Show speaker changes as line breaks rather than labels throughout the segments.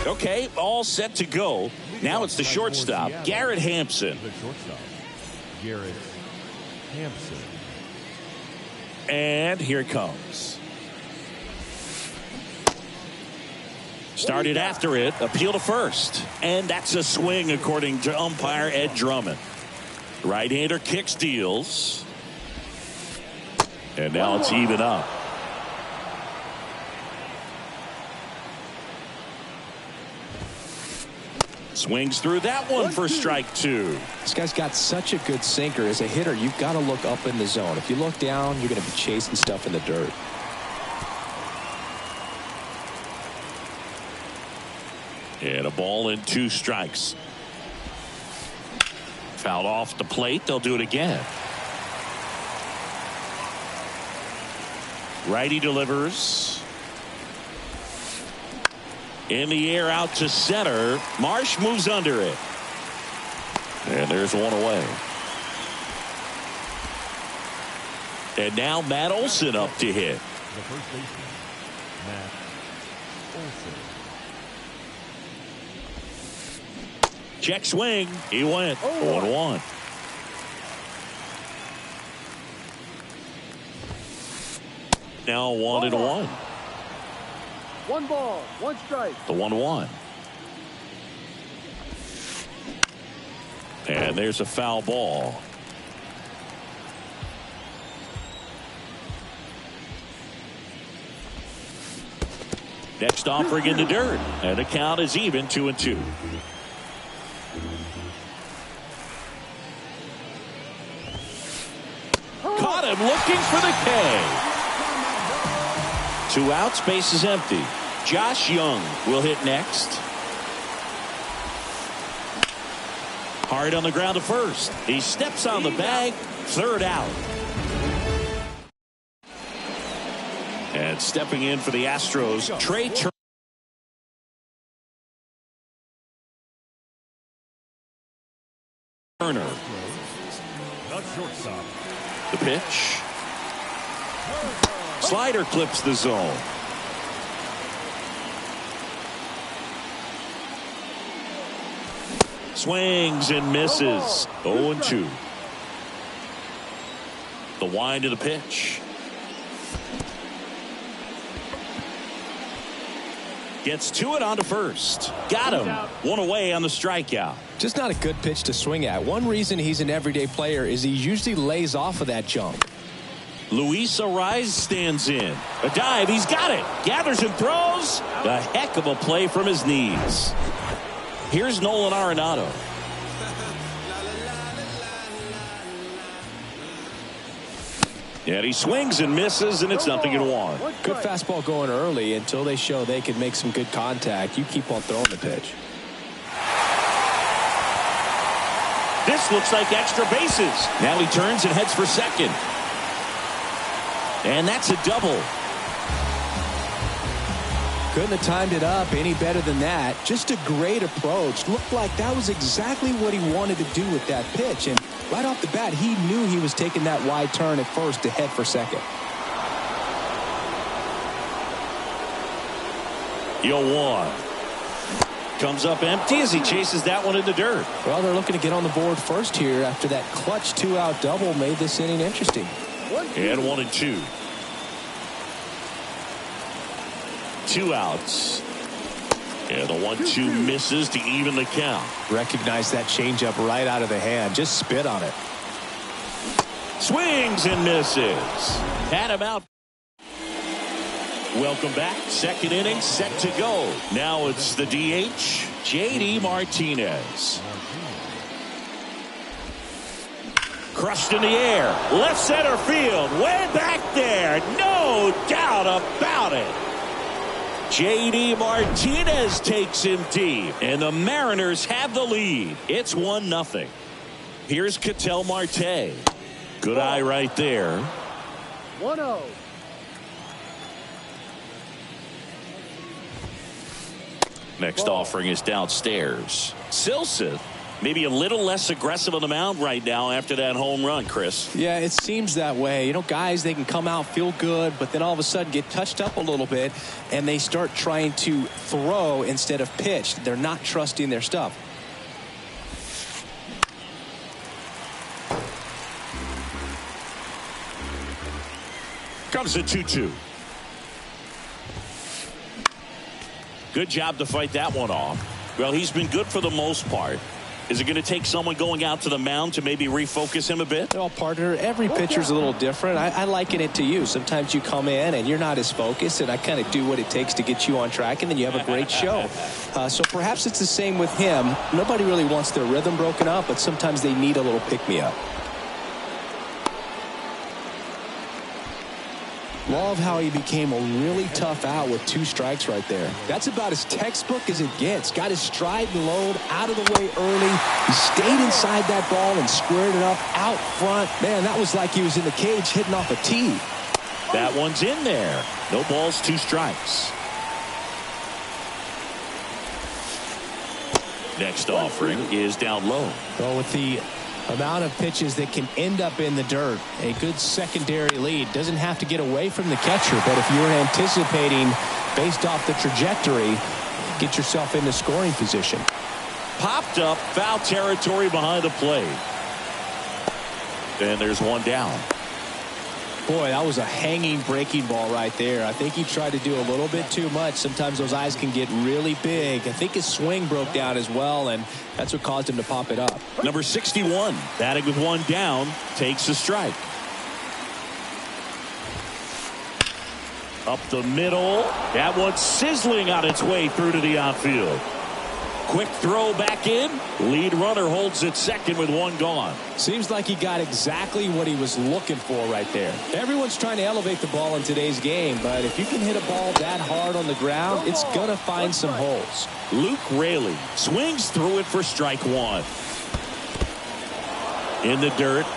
Okay, all set to go. Now it's the shortstop, Garrett Hampson.
The shortstop, Garrett Hampson.
And here it comes. Started after it, appeal to first. And that's a swing according to umpire Ed Drummond. Right-hander kicks, deals. And now it's even up. Swings through that one for strike two.
This guy's got such a good sinker. As a hitter, you've got to look up in the zone. If you look down, you're going to be chasing stuff in the dirt.
And a ball and 2 strikes. Fouled off the plate. They'll do it again. Righty delivers. In the air out to center. Marsh moves under it. And there's one away. And now Matt Olson up to hit.
The first baseman, Matt Olson.
Check swing. He went 1-1. Now 1-1.
1 ball, 1 strike.
The 1-1. And there's a foul ball. Next offering in the dirt. And the count is even 2-2. Caught him looking for the K. 2 outs, base is empty. Josh Young will hit next. Hard on the ground to first. He steps on the bag. 3rd out. And stepping in for the Astros, Trey Turner.
The shortstop.
The pitch. Slider clips the zone. Swings and misses. 0-2. The wind of the pitch. Gets to it onto first. Got him. 1 away on the strikeout.
Just not a good pitch to swing at. One reason he's an everyday player is he usually lays off of that jump.
Luis Arraez stands in. A dive. He's got it. Gathers and throws. A heck of a play from his knees. Here's Nolan Arenado. And he swings and misses, and it's 0-1.
Good fastball going early until they show they can make some good contact. You keep on throwing the pitch.
This looks like extra bases. Now he turns and heads for second. And that's a double.
Couldn't have timed it up any better than that. Just a great approach. Looked like that was exactly what he wanted to do with that pitch. And right off the bat, he knew he was taking that wide turn at first to head for second.
0-1. Comes up empty as he chases that one in the dirt.
Well, they're looking to get on the board first here after that clutch 2-out double made this inning interesting.
And 1-2. 2 outs. And the 1-2 misses to even the count.
Recognize that changeup right out of the hand. Just spit on it.
Swings and misses. Had him out. Welcome back. Second inning set to go. Now it's the DH, J.D. Martinez. Crushed in the air. Left center field. Way back there. No doubt about it. J.D. Martinez takes him deep, and the Mariners have the lead. It's 1-0. Here's Ketel Marte. Good eye right there.
1-0.
Next offering is downstairs. Silseth maybe a little less aggressive on the mound right now after that home run, Chris.
Yeah, it seems that way. You know, guys, they can come out, feel good, but then all of a sudden get touched up a little bit, and they start trying to throw instead of pitch. They're not trusting their stuff.
Comes the 2-2. Good job to fight that one off. Well, he's been good for the most part. Is it going to take someone going out to the mound to maybe refocus him a bit?
Well, partner, every pitcher's a little different. I liken it to you. Sometimes you come in and you're not as focused, and I kind of do what it takes to get you on track, and then you have a great show. So perhaps it's the same with him. Nobody really wants their rhythm broken up, but sometimes they need a little pick-me-up. Love how he became a really tough out with 2 strikes right there. That's about as textbook as it gets. Got his stride and load out of the way early. He stayed inside that ball and squared it up out front. Man, that was like he was in the cage hitting off a tee.
That one's in there. No balls, 2 strikes. Next offering is down low.
Well, with the amount of pitches that can end up in the dirt, a good secondary lead. Doesn't have to get away from the catcher, but if you're anticipating based off the trajectory, get yourself into scoring position.
Popped up, foul territory behind the plate. And there's one down.
Boy, that was a hanging breaking ball right there. I think he tried to do a little bit too much. Sometimes those eyes can get really big. I think his swing broke down as well, and that's what caused him to pop it up.
Number 61, batting with 1 down, takes a strike. Up the middle. That one's sizzling on its way through to the outfield. Quick throw back in. Lead runner holds at second with 1 gone.
Seems like he got exactly what he was looking for right there. Everyone's trying to elevate the ball in today's game, but if you can hit a ball that hard on the ground, it's going to find some holes.
Luke Raley swings through it for strike 1. In the dirt.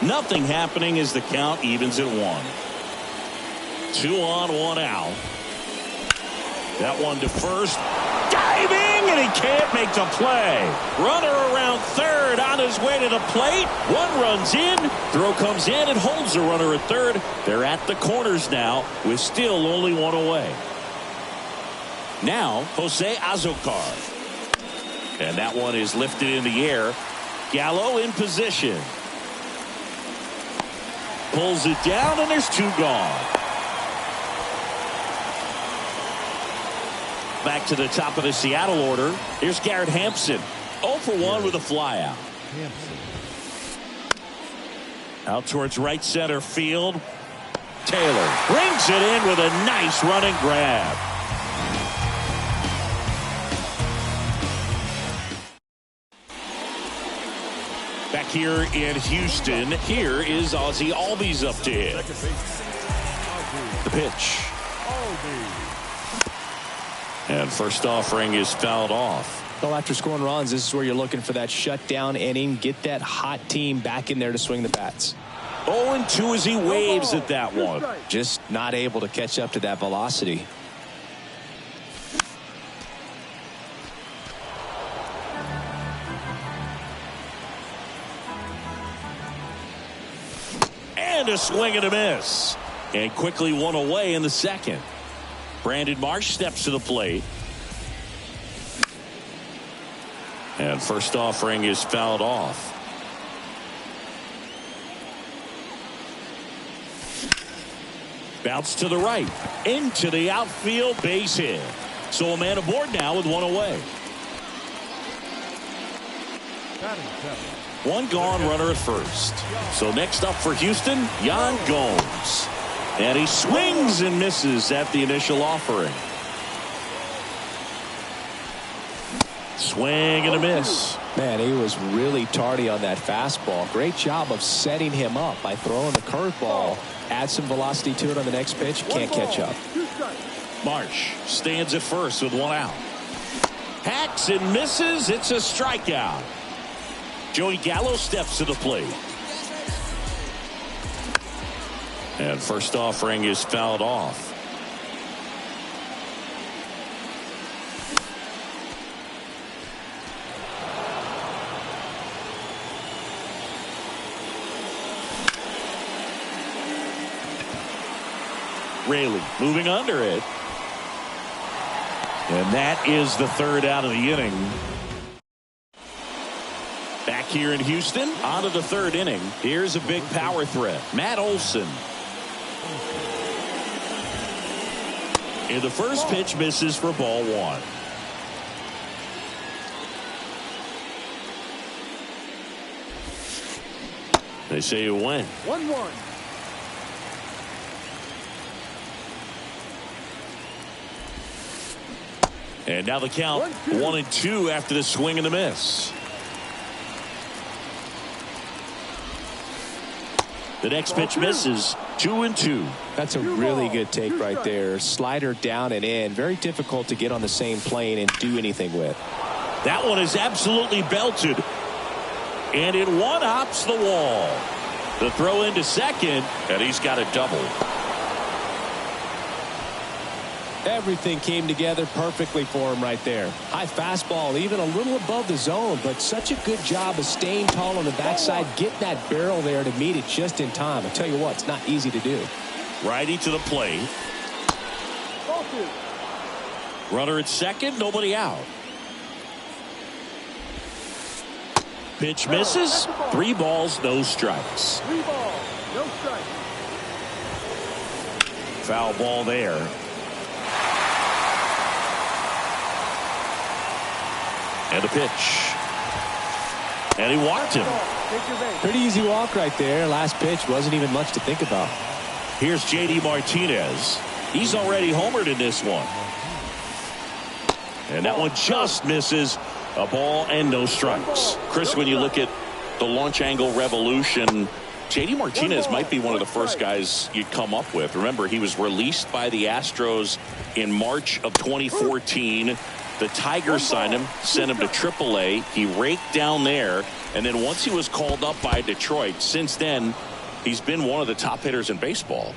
Nothing happening as the count evens at 1. 2 on, 1 out. That one to first. Diving, and he can't make the play. Runner around third on his way to the plate. 1 runs in. Throw comes in and holds the runner at third. They're at the corners now with still only 1 away. Now, Jose Azocar. And that one is lifted in the air. Gallo in position. Pulls it down, and there's 2 gone. Back to the top of the Seattle order. Here's Garrett Hampson. 0 for 1 with a flyout. Out towards right center field. Taylor brings it in with a nice running grab. Back here in Houston, here is Ozzie Albies up to hit. The pitch. And first offering is fouled off.
Well, after scoring runs, this is where you're looking for that shutdown inning. Get that hot team back in there to swing the bats.
0-2 as he waves at that one.
Just not able to catch up to that velocity.
And a swing and a miss. And quickly 1 away in the second. Brandon Marsh steps to the plate. And first offering is fouled off. Bounce to the right. Into the outfield, base hit. So a man aboard now with 1 away. 1 gone, runner at first. So next up for Houston, Yan Gomes. And he swings and misses at the initial offering. Swing and a miss.
Man, he was really tardy on that fastball. Great job of setting him up by throwing the curveball. Add some velocity to it on the next pitch. Can't catch up.
Marsh stands at first with 1 out. Hacks and misses. It's a strikeout. Joey Gallo steps to the plate. And first offering is fouled off. Raley moving under it. And that is the third out of the inning. Back here in Houston, on to the third inning. Here's a big power threat. Matt Olson. And the first pitch misses for ball one. They say it went.
1-1.
And now the count 1-2 after the swing and the miss. The next pitch misses. 2-2.
That's a really good take right there. Slider down and in. Very difficult to get on the same plane and do anything with.
That one is absolutely belted. And it one-hops the wall. The throw into second, and he's got a double.
Everything came together perfectly for him right there. High fastball, even a little above the zone, but such a good job of staying tall on the backside, getting that barrel there to meet it just in time. I tell you what, it's not easy to do.
Righty to the plate. Runner at second, nobody out. Pitch misses. 3 balls, no strikes.
3 balls, no strikes.
Foul ball there. And a pitch. And he walked him.
Pretty easy walk right there. Last pitch wasn't even much to think about.
Here's J.D. Martinez. He's already homered in this one. And that one just misses. A ball and no strikes. Chris, when you look at the launch angle revolution, J.D. Martinez might be one of the first guys you'd come up with. Remember, he was released by the Astros in March of 2014. The Tigers signed him, sent him to AAA. He raked down there, and then once he was called up by Detroit, since then, he's been one of the top hitters in baseball.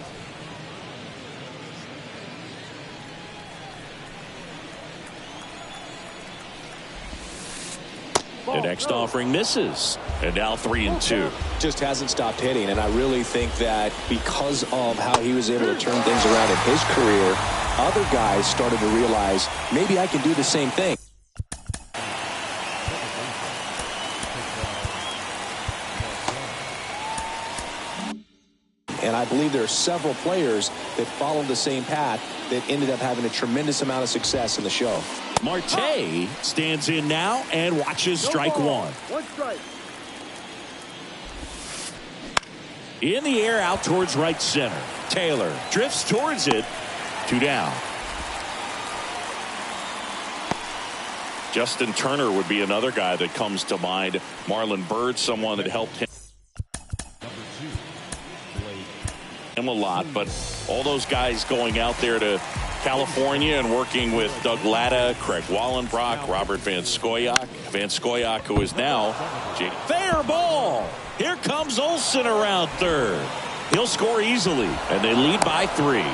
The next offering misses. And now 3-2.
Just hasn't stopped hitting, and I really think that because of how he was able to turn things around in his career, other guys started to realize maybe I can do the same thing. And I believe there are several players that followed the same path that ended up having a tremendous amount of success in the show.
Marte stands in now and watches strike one.
1 strike.
In the air out towards right center. Taylor drifts towards it. 2 down. Justin Turner would be another guy that comes to mind. Marlon Byrd, someone that helped him a lot, but all those guys going out there to California and working with Doug Latta, Craig Wallenbrock, Robert Van Scoyoc. Van Scoyoc, who is now fair ball. Here comes Olson around third. He'll score easily, and they lead by 3.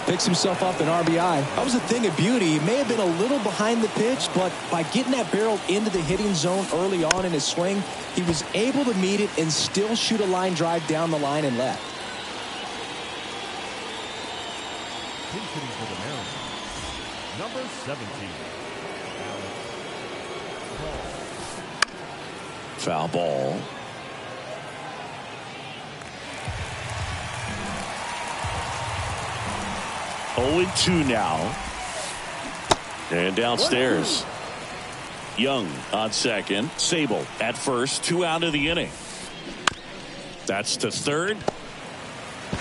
Picks himself up an RBI. That was a thing of beauty. He may have been a little behind the pitch, but by getting that barrel into the hitting zone early on in his swing, he was able to meet it and still shoot a line drive down the line and left.
Pinch hitting for the Mariners. Number 17.
Foul ball. Oh, 2 now. And downstairs. Young on second. Sable at first. 2 out of the inning. That's to third.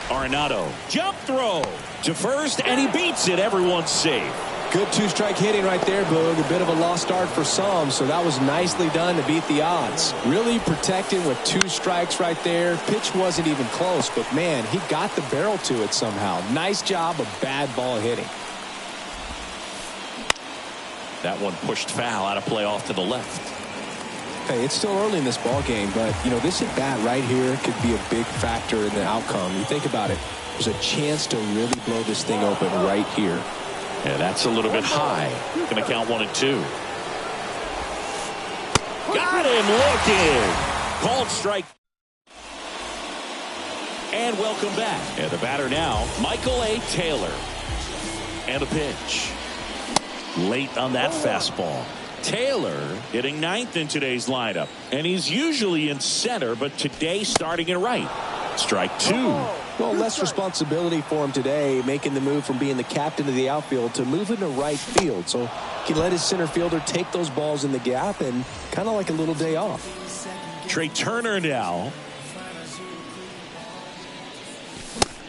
Arenado. Jump throw to first, and he beats it. Everyone's safe.
Good 2-strike hitting right there, Boog. A bit of a lost start for some, so that was nicely done to beat the odds. Really protecting with 2 strikes right there. Pitch wasn't even close, but man, he got the barrel to it somehow. Nice job of bad ball hitting.
That one pushed foul out of play off to the left.
Hey, it's still early in this ball game, but you know, this at bat right here could be a big factor in the outcome. You think about it, there's a chance to really blow this thing open right here.
Yeah, that's a little bit high. Going to count 1 and 2. Got him looking. Called strike. And welcome back. And the batter now, Michael A. Taylor. And a pitch. Late on that fastball. Taylor hitting ninth in today's lineup. And he's usually in center, but today starting in right. Strike two.
Well, less responsibility for him today, making the move from being the captain of the outfield to moving to right field. So he can let his center fielder take those balls in the gap and kind of like a little day off.
Trey Turner now.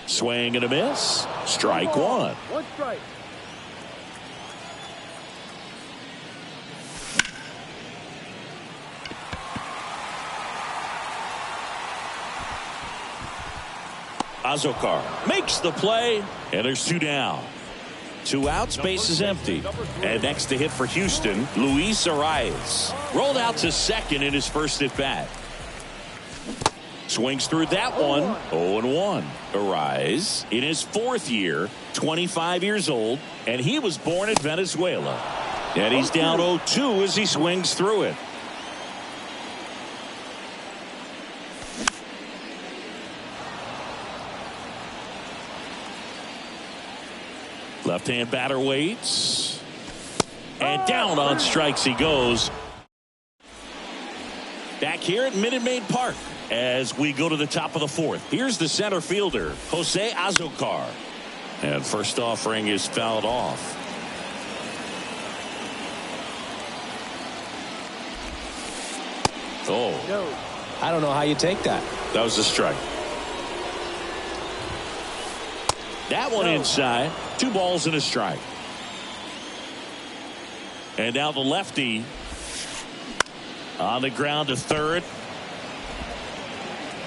Swing and a miss. Strike one.
One strike.
Azokar makes the play, and there's two down. 2 outs, base is empty. And next to hit for Houston, Luis Arias. Rolled out to second in his first at bat. Swings through that one. 0-1. Arias in his 4th year, 25 years old, and he was born in Venezuela. And he's down 0-2 as he swings through it. Left-hand batter waits. And down on strikes he goes. Back here at Minute Maid Park as we go to the top of the 4th. Here's the center fielder, Jose Azokar. And first offering is fouled off. Oh.
I don't know how you take that.
That was a strike. That one inside. 2 balls and a strike. And now the lefty on the ground to third.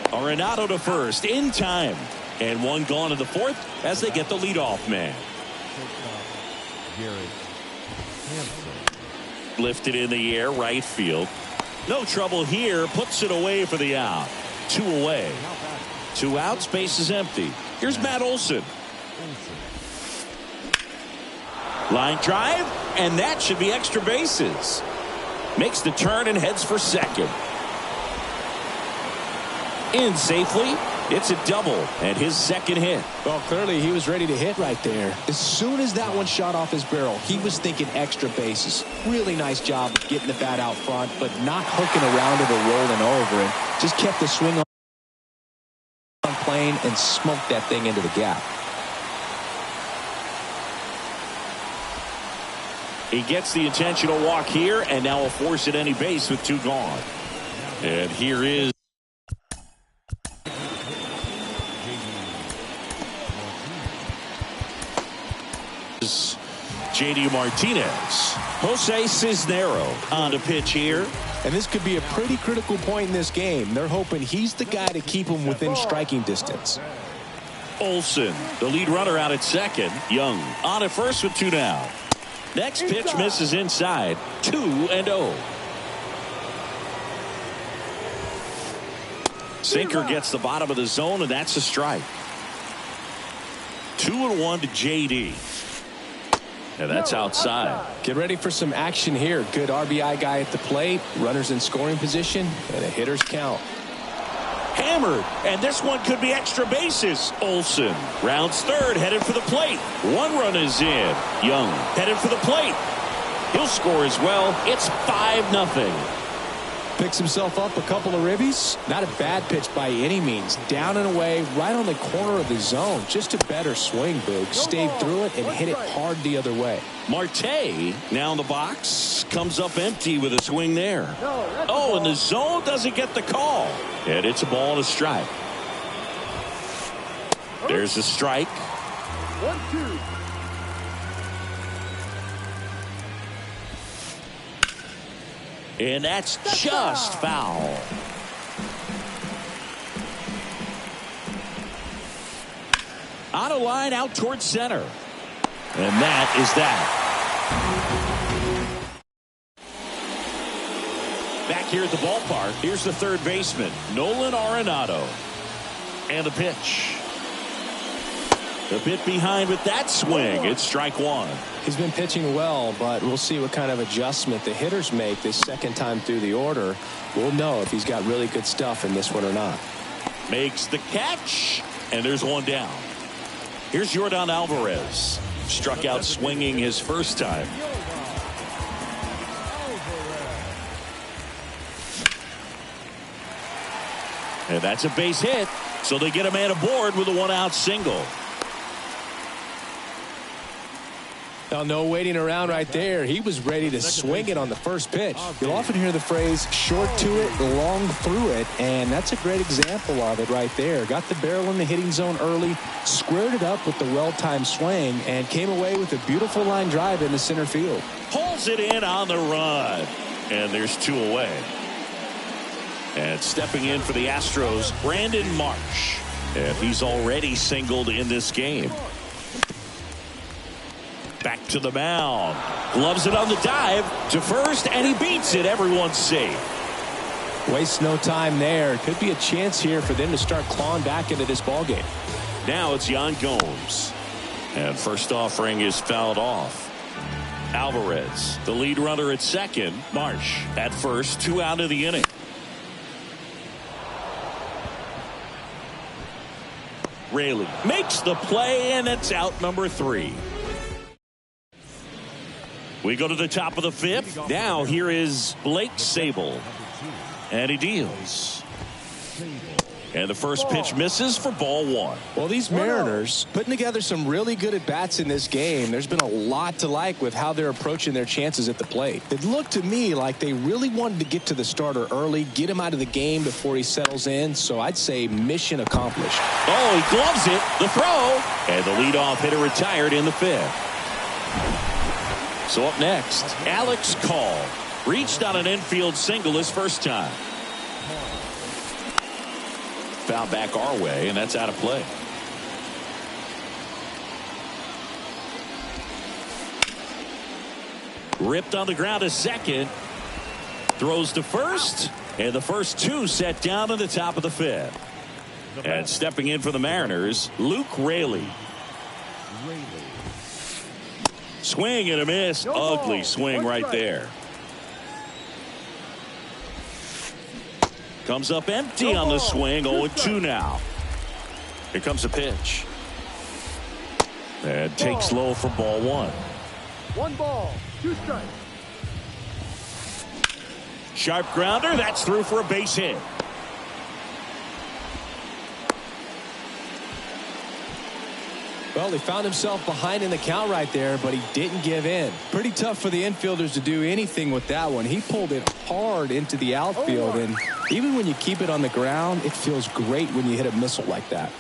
Arenado to first in time. And 1 gone in the 4th as they get the leadoff man. Lifted in the air, right field. No trouble here. Puts it away for the out. 2 away. 2 outs, base is empty. Here's Matt Olson. Line drive, and that should be extra bases. Makes the turn and heads for second. In safely. It's a double and his second hit.
Well, clearly he was ready to hit right there. As soon as that one shot off his barrel, he was thinking extra bases. Really nice job of getting the bat out front, but not hooking around it or rolling over, and just kept the swing on plane and smoked that thing into the gap.
He gets the intentional walk here, and now a force at any base with 2 gone. And here is J.D. Martinez. Jose Cisnero on the pitch here.
And this could be a pretty critical point in this game. They're hoping he's the guy to keep them within striking distance.
Olson, the lead runner out at second. Young on at first with 2 down. Next pitch misses inside. 2-0. Sinker gets the bottom of the zone, and that's a strike. 2-1 to J.D. And that's outside.
Get ready for some action here. Good RBI guy at the plate. Runners in scoring position. And a hitter's count.
Hammered. And this one could be extra bases. Olson rounds third, headed for the plate. 1 run is in. Young headed for the plate. He'll score as well. It's 5-0.
Picks himself up a couple of ribbies. Not a bad pitch by any means. Down and away, right on the corner of the zone. Just a better swing, Boog. Stayed through it and hit it hard the other way.
Marte now in the box. Comes up empty with a swing there. Oh, and the zone doesn't get the call. And it's a ball and a strike. There's a strike.
1-2.
And that's just foul. On a line out towards center. And that is that. Back here at the ballpark, here's the third baseman, Nolan Arenado. And the pitch. A bit behind with that swing. It's strike 1.
He's been pitching well, but we'll see what kind of adjustment the hitters make this second time through the order. We'll know if he's got really good stuff in this one or not.
Makes the catch, and there's one down. Here's Yordan Alvarez. Struck out swinging his first time. And that's a base hit, so they get a man aboard with a one-out single.
Now, no waiting around right there. He was ready to swing it on the first pitch. You'll often hear the phrase short to it, long through it, and that's a great example of it right there. Got the barrel in the hitting zone early, squared it up with the well-timed swing, and came away with a beautiful line drive into center field.
Pulls it in on the run, and there's two away. And stepping in for the Astros, Brandon Marsh. And he's already singled in this game. Back to the mound. Gloves it on the dive to first, and he beats it. Everyone's safe.
Wastes no time there. Could be a chance here for them to start clawing back into this ballgame.
Now it's Yan Gomes. And first offering is fouled off. Alvarez, the lead runner at second. Marsh at first, 2 out of the inning. Raley makes the play, and it's out number 3. We go to the top of the 5th. Now here is Blake Sabol. And he deals. And the first pitch misses for ball 1.
Well, these Mariners putting together some really good at-bats in this game. There's been a lot to like with how they're approaching their chances at the plate. It looked to me like they really wanted to get to the starter early, get him out of the game before he settles in. So I'd say mission accomplished.
Oh, he gloves it. The throw. And the leadoff hitter retired in the 5th. So up next, Alex Call. Reached on an infield single his first time. Foul back our way, and that's out of play. Ripped on the ground to second. Throws to first, and the first 2 set down at the top of the 5th. And stepping in for the Mariners, Luke Raley. Swing and a miss. Ugly swing right there. Comes up empty on the swing. 0-2 now. Here comes a pitch. And takes low for ball 1.
1 ball, 2 strikes.
Sharp grounder. That's through for a base hit.
Well, he found himself behind in the count right there, but he didn't give in. Pretty tough for the infielders to do anything with that one. He pulled it hard into the outfield, and even when you keep it on the ground, it feels great when you hit a missile like that.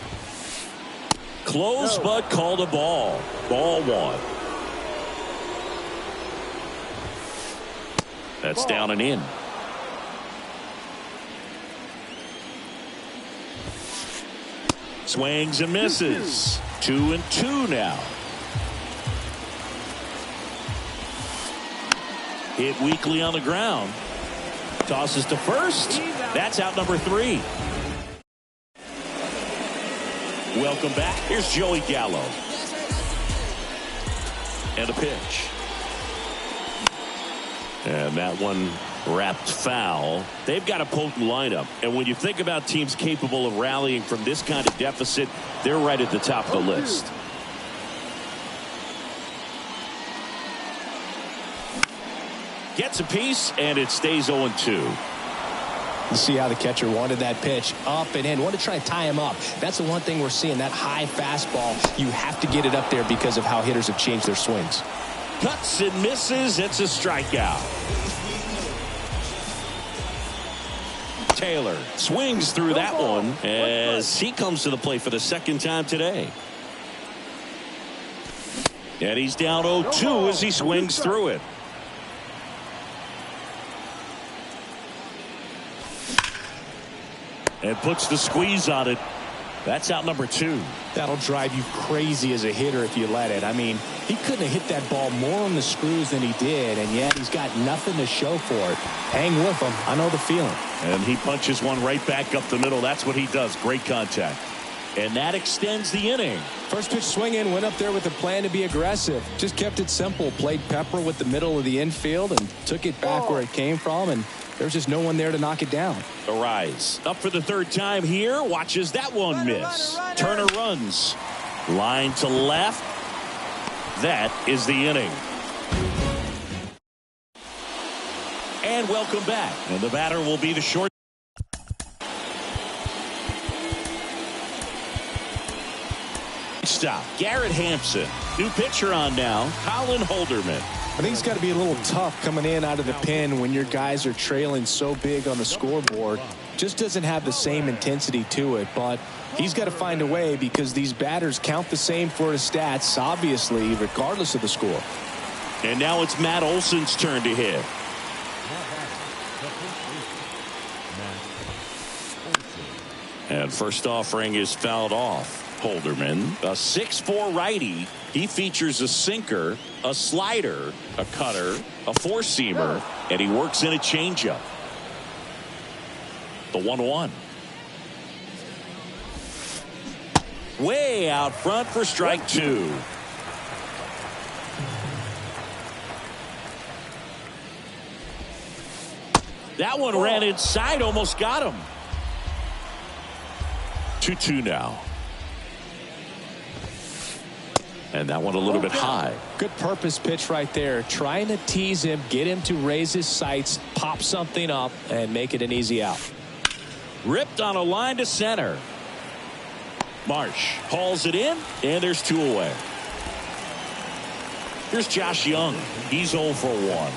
Close, but called a ball. Ball 1. That's down and in. Swings and misses. 2-2 now. Hit weakly on the ground. Tosses to first. That's out number 3. Welcome back. Here's Joey Gallo. And a pitch. And that one wrapped foul. They've got a potent lineup. And when you think about teams capable of rallying from this kind of deficit, they're right at the top of the list. Gets a piece, and it stays 0-2.
You see how the catcher wanted that pitch up and in. Want to try and tie him up. That's the one thing we're seeing, that high fastball. You have to get it up there because of how hitters have changed their swings.
Cuts and misses. It's a strikeout. Taylor swings through that one as he comes to the plate for the second time today. And he's down 0-2 as he swings through it. And puts the squeeze on it. That's out number 2.
That'll drive you crazy as a hitter if you let it. I mean, he couldn't have hit that ball more on the screws than he did, and yet he's got nothing to show for it. Hang with him. I know the feeling.
And he punches one right back up the middle. That's what he does. Great contact. and that extends the inning.
First pitch swinging, went up there with a plan to be aggressive. Just kept it simple, played pepper with the middle of the infield and took it back where it came from, and there was just no one there to knock it down.
Arise up for the third time here. Watches that one miss. Turner runs. Line to left. That is the inning. And welcome back. And the batter will be the short. Stop. Garrett Hampson. New pitcher on now. Colin Holderman.
I think it's got to be a little tough coming in out of the pen when your guys are trailing so big on the scoreboard. Just doesn't have the same intensity to it, but he's got to find a way because these batters count the same for his stats, obviously, regardless of the score.
And now it's Matt Olson's turn to hit. And first offering is fouled off. Holderman, a 6'4" righty. He features a sinker, a slider, a cutter, a four-seamer, and he works in a changeup. The 1-1. Way out front for strike two. That one ran inside, almost got him. 2-2 now. And that one a little bit high.
Good purpose pitch right there. Trying to tease him, get him to raise his sights, pop something up, and make it an easy out.
Ripped on a line to center. Marsh hauls it in, and there's two away. Here's Josh Young. He's 0 for 1.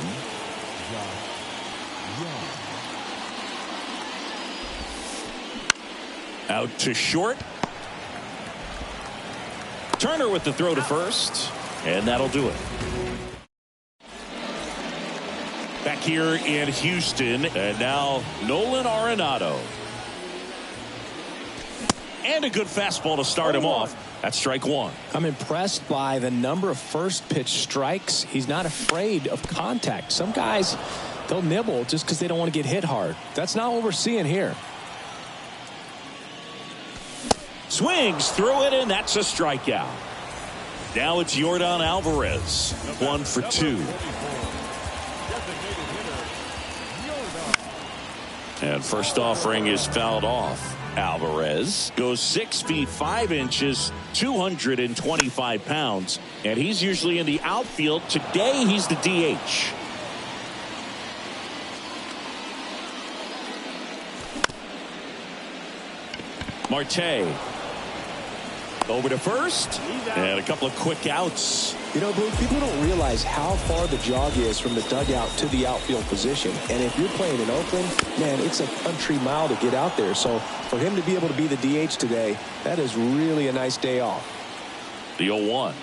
Out to short. Turner with the throw to first, and that'll do it. Back here in Houston, and now Nolan Arenado. And a good fastball to start him off. That's strike one.
I'm impressed by the number of first pitch strikes. He's not afraid of contact. Some guys, they'll nibble just because they don't want to get hit hard. That's not what we're seeing here.
Swings through it, and that's a strikeout. Now it's Yordan Alvarez. 1 for 2. And first offering is fouled off. Alvarez goes 6 feet 5 inches, 225 pounds, and he's usually in the outfield. Today he's the DH. Marte over to first, and a couple of quick outs.
You know, Blue, people don't realize how far the jog is from the dugout to the outfield position. And if you're playing in Oakland, man, it's a country mile to get out there. So for him to be able to be the DH today, that is really a nice day off.
The 0-1.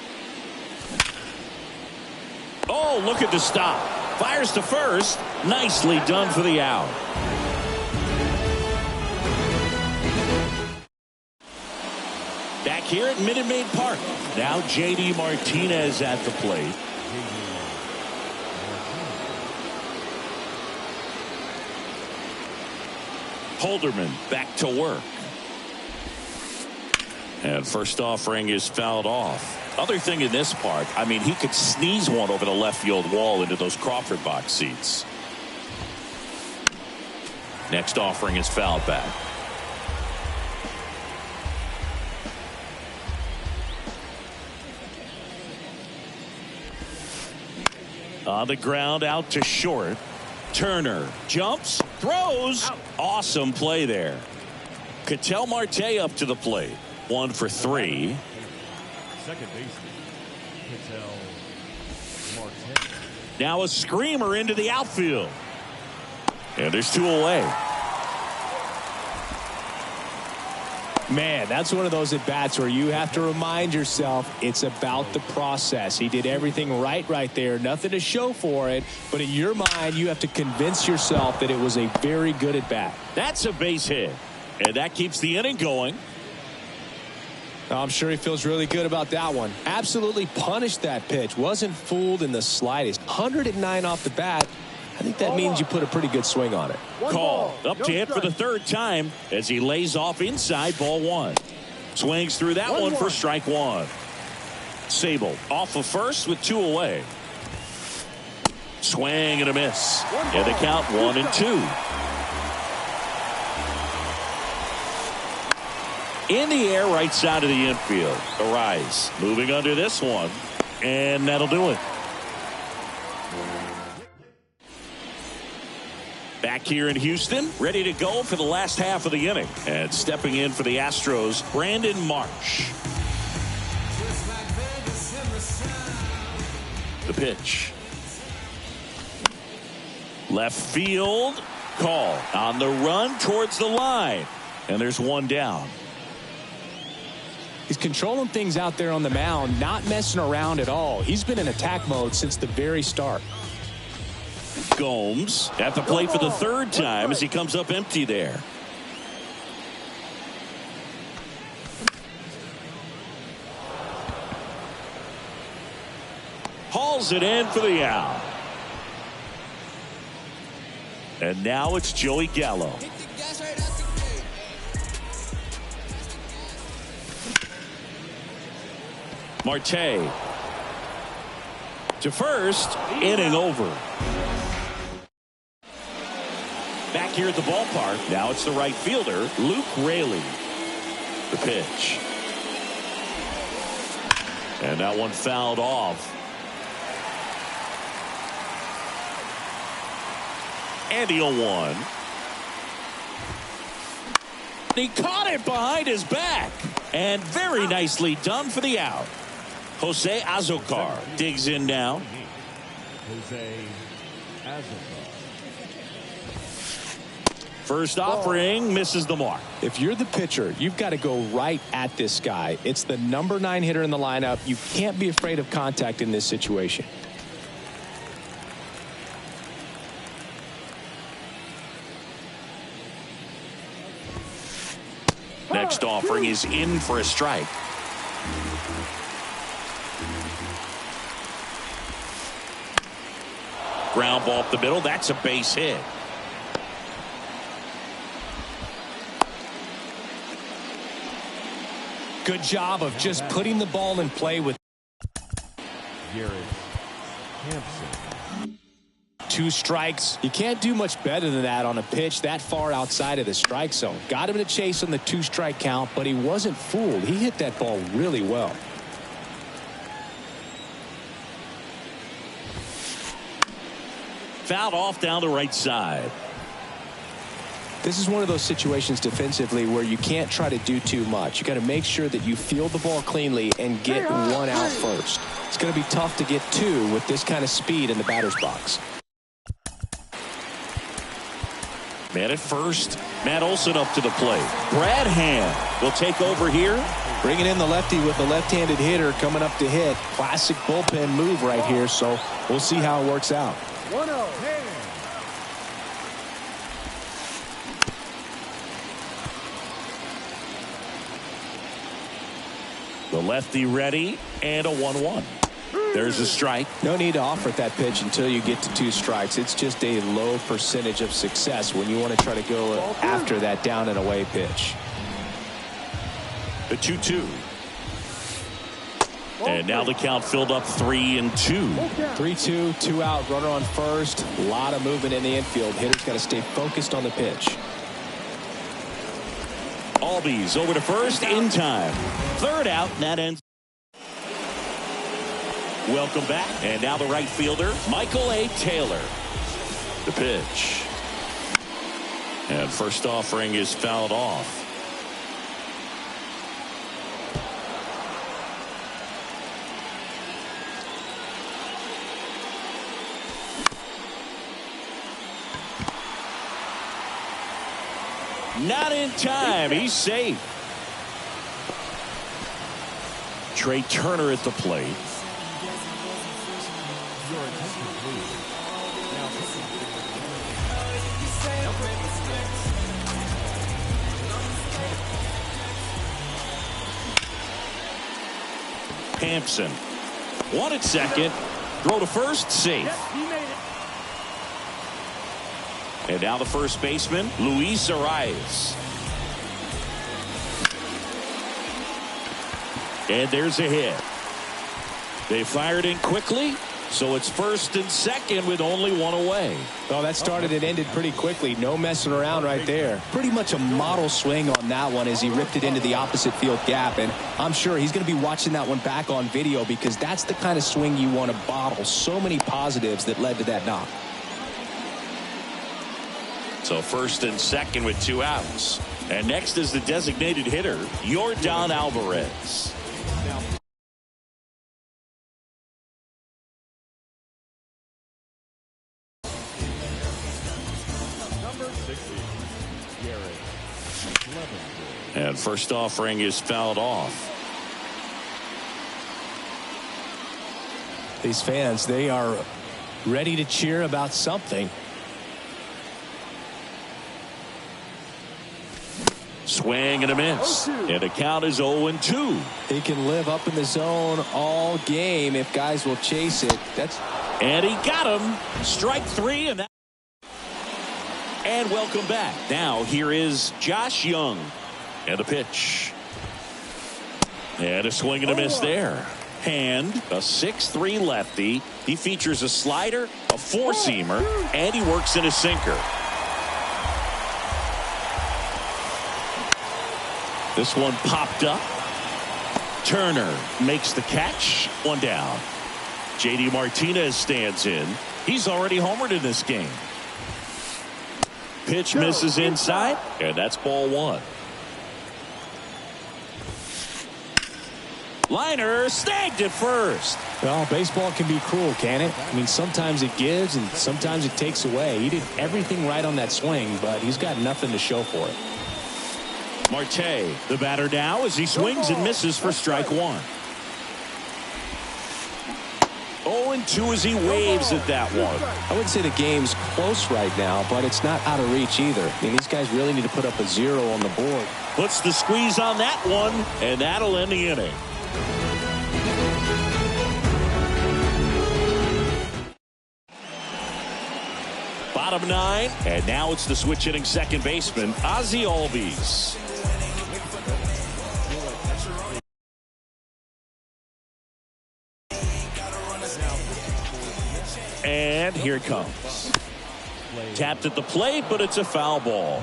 Oh, look at the stop. Fires to first. Nicely done for the out. Back here at Minute Maid Park. Now J.D. Martinez at the plate. Holderman back to work. And first offering is fouled off. Other thing in this part, I mean, he could sneeze one over the left field wall into those Crawford box seats. Next offering is fouled back. On the ground, out to short. Turner jumps, throws. Awesome play there. Ketel Marte up to the plate. 1 for 3.
Second baseman, Ketel Marte.
Now a screamer into the outfield. And there's 2 away.
Man, that's one of those at-bats where you have to remind yourself it's about the process. He did everything right there. Nothing to show for it. But in your mind, you have to convince yourself that it was a very good at-bat.
That's a base hit. And that keeps the inning going.
I'm sure he feels really good about that one. Absolutely punished that pitch. Wasn't fooled in the slightest. 109 off the bat. I think that means you put a pretty good swing on it.
Call up to hit for the third time as he lays off inside, ball 1. Swings through that one for strike one. Sable off of first with 2 away. Swing and a miss. And the count 1-2. In the air, right side of the infield. Arise moving under this one, and that'll do it. Back here in Houston, ready to go for the last half of the inning. And stepping in for the Astros, Brandon Marsh. The pitch. Left field. Call on the run towards the line. And there's one down.
He's controlling things out there on the mound, not messing around at all. He's been in attack mode since the very start.
Gomes at the plate for the 3rd time as he comes up empty there. Hauls it in for the out. And now it's Joey Gallo. Marte to first, inning over. Back here at the ballpark, now it's the right fielder, Luke Raley. The pitch. And that one fouled off. And the 0-1. He caught it behind his back. And very nicely done for the out. Jose Azocar digs in now.
Jose Azocar.
First offering misses the mark.
If you're the pitcher, you've got to go right at this guy. It's the number 9 hitter in the lineup. You can't be afraid of contact in this situation.
Next offering is in for a strike. Ground ball up the middle. That's a base hit.
Good job of just putting the ball in play with
Garrett Hampson.
2 strikes. You can't do much better than that on a pitch that far outside of the strike zone. Got him in a chase on the 2-strike count, but he wasn't fooled. He hit that ball really well.
Fouled off down the right side.
This is one of those situations defensively where you can't try to do too much. You got to make sure that you field the ball cleanly and get 1 out first. It's going to be tough to get 2 with this kind of speed in the batter's box.
Man at first. Matt Olson up to the plate. Brad Hand will take over here.
Bringing in the lefty with the left-handed hitter coming up to hit. Classic bullpen move right here, so we'll see how it works out.
1-0.
The lefty ready, and a 1-1. There's a strike.
No need to offer that pitch until you get to 2 strikes. It's just a low percentage of success when you want to try to go after that down and away pitch.
The 2-2. And now the count filled up 3-2.
3-2, 2 out, runner on first. A lot of movement in the infield. Hitter's got to stay focused on the pitch.
Albies over to first in time. 3rd out, and that ends. Welcome back. And now the right fielder, Michael A. Taylor. The pitch. And first offering is fouled off. Not in time. He's safe. Trey Turner at the plate. Hampson. 1 at second. Throw to first. Safe. And now the first baseman, Luis Arias. And there's a hit. They fired in quickly, so it's 1st and 2nd with only one away.
Oh, that started and ended pretty quickly. No messing around right there. Pretty much a model swing on that one as he ripped it into the opposite field gap. And I'm sure he's going to be watching that one back on video because that's the kind of swing you want to bottle. So many positives that led to that knock.
So 1st and 2nd with 2 outs. And next is the designated hitter, Yordan Alvarez.
Number 60, Garrett Clevenger.
And first offering is fouled off.
These fans, they are ready to cheer about something.
Swing and a miss. And the count is 0-2.
He can live up in the zone all game if guys will chase it.
And he got him. Strike 3 and that. And welcome back. Now here is Josh Young. And a pitch. And a swing and a miss there. Hand, a 6'3" lefty. He features a slider, a 4-seamer, and he works in a sinker. This one popped up. Turner makes the catch. 1 down. J.D. Martinez stands in. He's already homered in this game. Pitch misses inside, and that's ball 1. Liner snagged at first.
Well, baseball can be cruel, can it? I mean, sometimes it gives and sometimes it takes away. He did everything right on that swing, but he's got nothing to show for it.
Marte, the batter now as he swings and misses for strike 1. 0-2 as he waves at that one.
I would say the game's close right now, but it's not out of reach either. I mean, these guys really need to put up a 0 on the board.
Puts the squeeze on that one, and that'll end the inning. Bottom 9, and now it's the switch hitting second baseman, Ozzie Albies. And here it comes. Tapped at the plate, but it's a foul ball.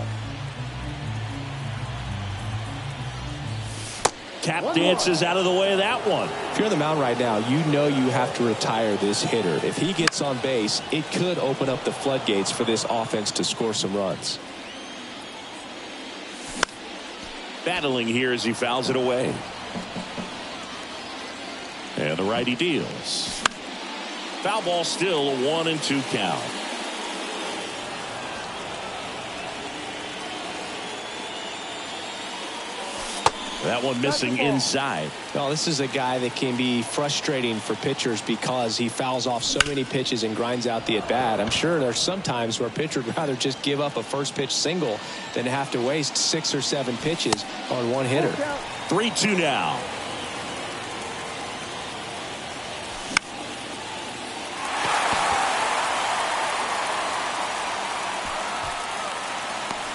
Tap dances out of the way of that one.
If you're on the mound right now, you know you have to retire this hitter. If he gets on base, it could open up the floodgates for this offense to score some runs.
Battling here as he fouls it away. And the righty deals. Foul ball, still a 1-2 count. That one missing inside.
Well, this is a guy that can be frustrating for pitchers because he fouls off so many pitches and grinds out the at-bat. I'm sure there's some times where a pitcher would rather just give up a first pitch single than have to waste 6 or 7 pitches on one hitter.
3-2 now.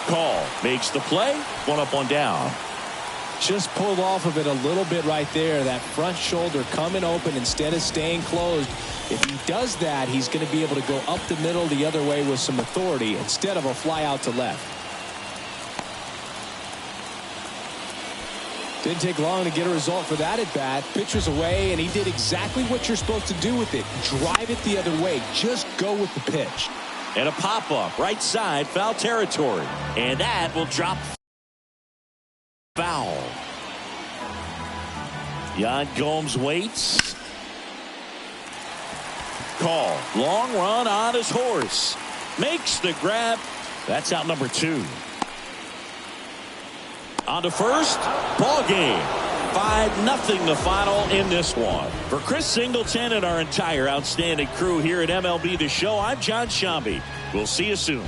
Call makes the play. 1 up, 1 down.
Just pulled off of it a little bit right there. That front shoulder coming open instead of staying closed. If he does that, he's going to be able to go up the middle the other way with some authority instead of a fly out to left. Didn't take long to get a result for that at bat. Pitcher's away, and he did exactly what you're supposed to do with it. Drive it the other way. Just go with the pitch.
And a pop-up right side, foul territory. And that will drop foul. Yan Gomes waits. Call. Long run on his horse. Makes the grab. That's out number 2. On to first. Ball game. 5-0 the final in this one. For Chris Singleton and our entire outstanding crew here at MLB The Show, I'm John Shambi. We'll see you soon.